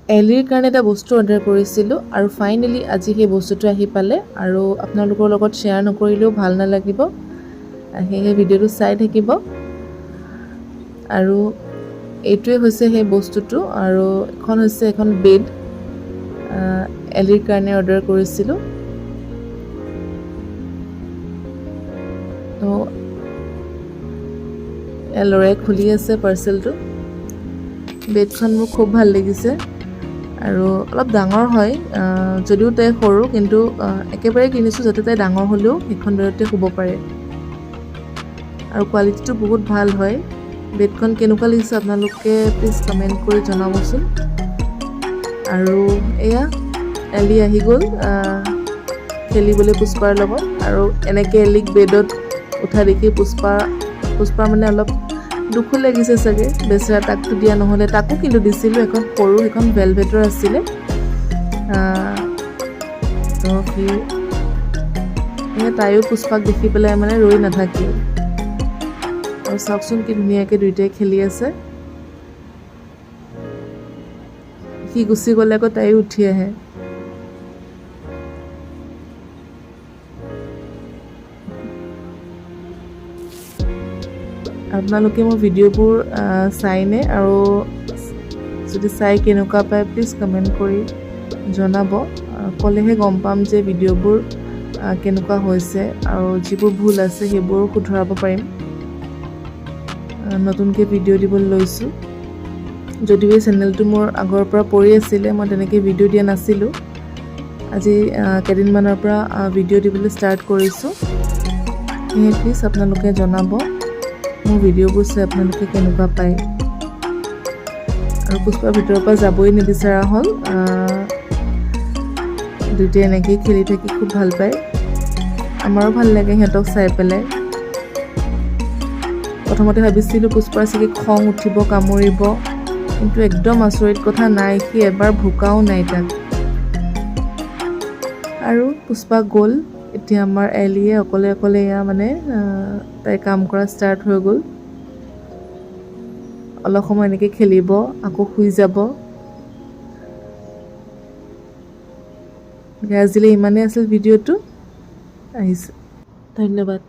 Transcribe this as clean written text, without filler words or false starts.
এলিৰ কাৰণে এটা বস্তু অৰ্ডাৰ কৰিছিলোঁ আৰু ফাইনেলি আজি সেই বস্তুটো আহি পালে আৰু আপোনালোকৰ লগত শ্বেয়াৰ নকৰিলেও ভাল নালাগিব, সেয়েহে ভিডিঅ'টো চাই থাকিব। আৰু এইটোৱে হৈছে সেই বস্তুটো, আৰু এখন হৈছে এখন বেড, এলিৰ কাৰণে অৰ্ডাৰ কৰিছিলোঁ। তো ল'ৰাই খুলি আছে পাৰ্চেলটো। বেডখন মোৰ খুব ভাল লাগিছে আৰু অলপ ডাঙৰ হয়, যদিও তাই সৰু, কিন্তু একেবাৰে কিনিছোঁ যাতে তাই ডাঙৰ হ'লেও সেইখন বেডতে শুব পাৰে। আৰু কোৱালিটিটো বহুত ভাল হয়। বেডখন কেনেকুৱা লাগিছে আপোনালোকে প্লিজ কমেণ্ট কৰি জনাবচোন। আৰু এয়া এলি আহি গ'ল খেলিবলৈ পুষ্পাৰ লগত, আৰু এনেকৈ এলিক বেডত উঠা দেখি পুষ্পাৰ মানে অলপ দুখো লাগিছে চাগে, বেচেৰা তাকটো দিয়া নহ'লে। তাকো কিন্তু দিছিলোঁ, এখন সৰু, সেইখন ভেলভেটৰ আছিলে। তো তাইও পুষ্পাক দেখি পেলাই মানে ৰৈ নাথাকিল। আৰু চাওকচোন কি ধুনীয়াকৈ দুয়োটাই খেলি আছে। সি গুচি গ'লে আকৌ তাইও উঠি আহে। আপোনালোকে মোৰ ভিডিঅ'বোৰ চাইনে, আৰু যদি চাই কেনেকুৱা পায় প্লিজ কমেণ্ট কৰি জনাব। ক'লেহে গম পাম যে ভিডিঅ'বোৰ কেনেকুৱা হৈছে, আৰু যিবোৰ ভুল আছে সেইবোৰো শুধৰাব পাৰিম। নতুনকৈ ভিডিঅ' দিবলৈ লৈছোঁ, যদিও এই চেনেলটো মোৰ আগৰ পৰা পৰি আছিলে, মই তেনেকৈ ভিডিঅ' দিয়া নাছিলোঁ। আজি কেইদিনমানৰ পৰা ভিডিঅ' দিবলৈ ষ্টাৰ্ট কৰিছোঁ। সেয়ে প্লিজ আপোনালোকে জনাব মোৰ ভিডিঅ'বোৰ চাই আপোনালোকে কেনেকুৱা পায়। আৰু পুষ্পাৰ ভিতৰৰ পৰা যাবই নিবিচৰা হ'ল। দুয়োটাই এনেকৈয়ে খেলি থাকি খুব ভাল পায়। আমাৰো ভাল লাগে সিহঁতক চাই পেলাই। প্ৰথমতে ভাবিছিলোঁ পুষ্পাৰ চাগে খং উঠিব, কামুৰিব, কিন্তু একদম আচৰিত কথা, নাই, সি এবাৰ ভোকাও নাই তাক। আৰু পুষ্পা গ'ল। এতিয়া আমাৰ এলিয়ে অকলে অকলে এয়া মানে তাই কাম কৰা ষ্টাৰ্ট হৈ গ'ল। অলপ সময় এনেকৈ খেলিব, আকৌ শুই যাব। আজিলৈ ইমানেই আছিল ভিডিঅ'টো। আহিছোঁ, ধন্যবাদ।